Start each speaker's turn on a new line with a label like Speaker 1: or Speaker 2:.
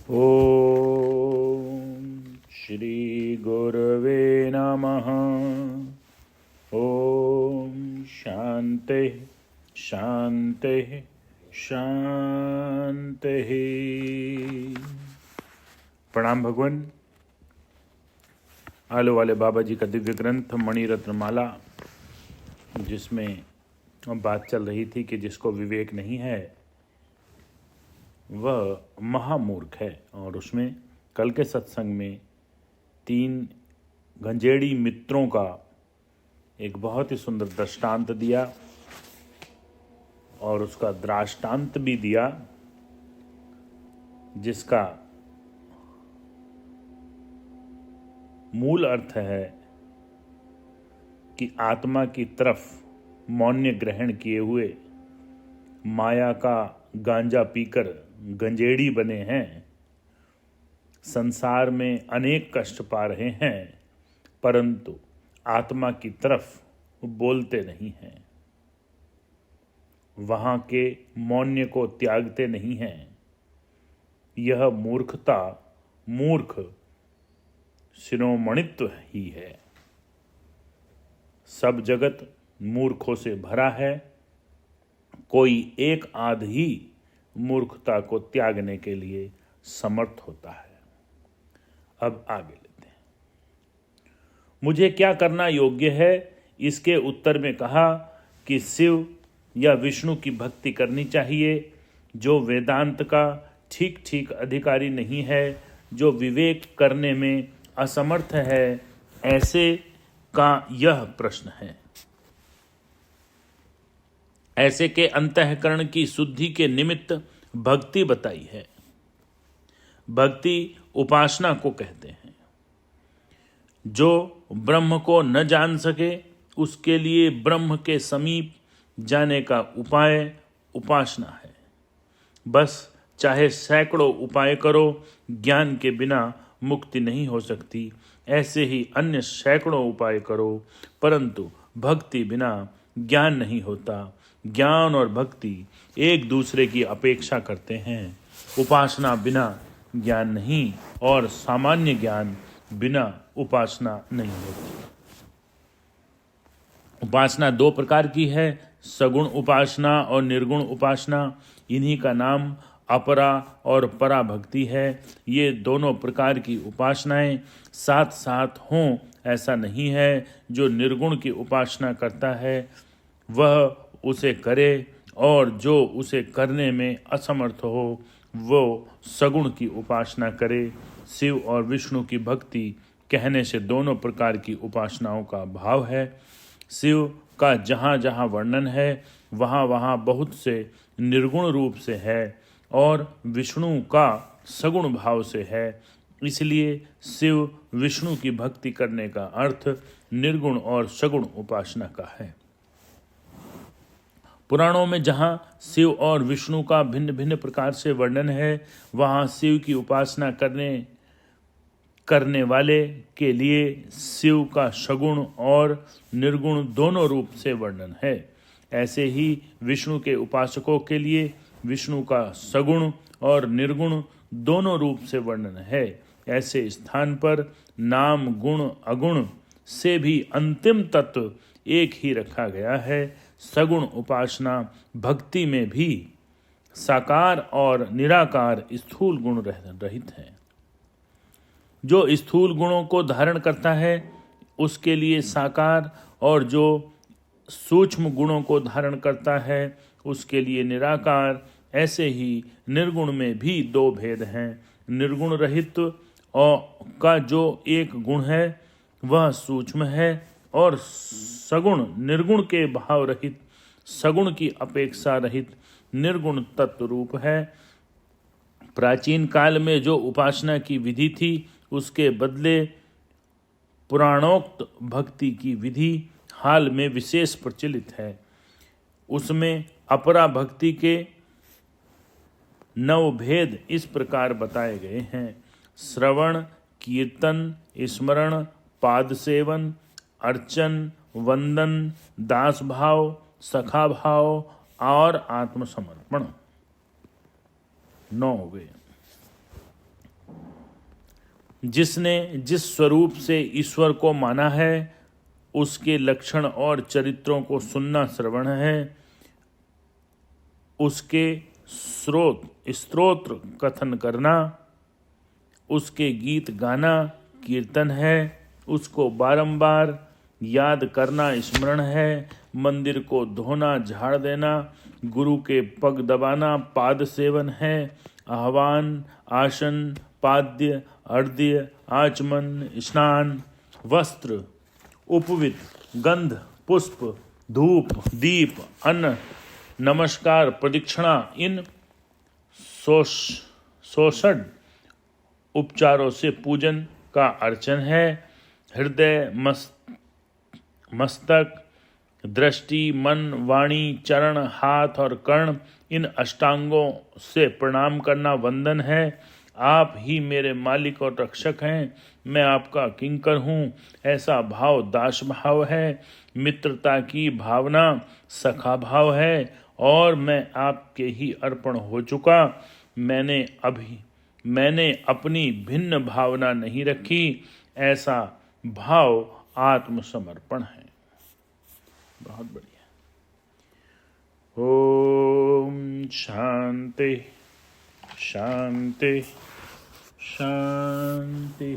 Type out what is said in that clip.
Speaker 1: ओम श्री गुरवे नमः। ओम शांति शांति शांति। प्रणाम भगवान। आलो वाले बाबा जी का दिव्य ग्रंथ मणिरत्न माला, जिसमें बात चल रही थी कि जिसको विवेक नहीं है वह महामूर्ख है। और उसमें कल के सत्संग में 3 गंजेड़ी मित्रों का एक बहुत ही सुंदर दृष्टांत दिया और उसका दृष्टांत भी दिया, जिसका मूल अर्थ है कि आत्मा की तरफ मौन्य ग्रहण किए हुए माया का गांजा पीकर गंजेड़ी बने हैं, संसार में अनेक कष्ट पा रहे हैं, परंतु आत्मा की तरफ बोलते नहीं हैं, वहां के मौन्य को त्यागते नहीं हैं। यह मूर्खता मूर्ख शिरोमणित्व ही है। सब जगत मूर्खों से भरा है, कोई एक आध ही मूर्खता को त्यागने के लिए समर्थ होता है। अब आगे लेते हैं। मुझे क्या करना योग्य है, इसके उत्तर में कहा कि शिव या विष्णु की भक्ति करनी चाहिए। जो वेदांत का ठीक ठीक अधिकारी नहीं है, जो विवेक करने में असमर्थ है, ऐसे का यह प्रश्न है। ऐसे के अंतःकरण की शुद्धि के निमित्त भक्ति बताई है। भक्ति उपासना को कहते हैं। जो ब्रह्म को न जान सके, उसके लिए ब्रह्म के समीप जाने का उपाय उपासना है। बस चाहे सैकड़ों उपाय करो, ज्ञान के बिना मुक्ति नहीं हो सकती। ऐसे ही अन्य सैकड़ों उपाय करो, परंतु भक्ति बिना ज्ञान नहीं होता। ज्ञान और भक्ति एक दूसरे की अपेक्षा करते हैं। उपासना बिना ज्ञान नहीं और सामान्य ज्ञान बिना उपासना नहीं होती। उपासना 2 प्रकार की है, सगुण उपासना और निर्गुण उपासना। इन्हीं का नाम अपरा और परा भक्ति है। ये दोनों प्रकार की उपासनाएं साथ साथ हों ऐसा नहीं है। जो निर्गुण की उपासना करता है वह उसे करे, और जो उसे करने में असमर्थ हो वो सगुण की उपासना करे। शिव और विष्णु की भक्ति कहने से दोनों प्रकार की उपासनाओं का भाव है। शिव का जहाँ जहाँ वर्णन है वहाँ वहाँ बहुत से निर्गुण रूप से है और विष्णु का सगुण भाव से है। इसलिए शिव विष्णु की भक्ति करने का अर्थ निर्गुण और सगुण उपासना का है। पुराणों में जहाँ शिव और विष्णु का भिन्न भिन्न प्रकार से वर्णन है, वहाँ शिव की उपासना करने वाले के लिए शिव का सगुण और निर्गुण दोनों रूप से वर्णन है। ऐसे ही विष्णु के उपासकों के लिए विष्णु का सगुण और निर्गुण दोनों रूप से वर्णन है। ऐसे स्थान पर नाम गुण अगुण से भी अंतिम तत्व एक ही रखा गया है। सगुण उपासना भक्ति में भी साकार और निराकार स्थूल गुण रहित है। जो स्थूल गुणों को धारण करता है उसके लिए साकार, और जो सूक्ष्म गुणों को धारण करता है उसके लिए निराकार। ऐसे ही निर्गुण में भी 2 भेद हैं। निर्गुण रहित और का जो एक गुण है वह सूक्ष्म है, और सगुण निर्गुण के भाव रहित, सगुण की अपेक्षा रहित निर्गुण तत्व रूप है। प्राचीन काल में जो उपासना की विधि थी उसके बदले पुराणोक्त भक्ति की विधि हाल में विशेष प्रचलित है। उसमें अपरा भक्ति के 9 भेद इस प्रकार बताए गए हैं। श्रवण, कीर्तन, स्मरण, पाद सेवन, अर्चन, वंदन, दास भाव, सखा भाव और आत्मसमर्पण। 9 हो गए। जिसने जिस स्वरूप से ईश्वर को माना है उसके लक्षण और चरित्रों को सुनना श्रवण है, उसके स्तोत्र कथन करना, उसके गीत गाना कीर्तन है, उसको बारंबार याद करना स्मरण है, मंदिर को धोना झाड़ देना, गुरु के पग दबाना पाद सेवन है, आह्वान आसन पाद्य अर्ध्य आचमन स्नान वस्त्र उपवित गंध पुष्प धूप दीप अन्न नमस्कार प्रदक्षिणा इन शोषण उपचारों से पूजन का अर्चन है। हृदय मस्तक दृष्टि मन वाणी चरण हाथ और कर्ण इन अष्टांगों से प्रणाम करना वंदन है। आप ही मेरे मालिक और रक्षक हैं, मैं आपका किंकर हूँ, ऐसा भाव दास भाव है। मित्रता की भावना सखा भाव है और मैं आपके ही अर्पण हो चुका। मैंने अपनी भिन्न भावना नहीं रखी, ऐसा भाव आत्मसमर्पण है। बहुत बढ़िया। ओम शांति शांति शांति।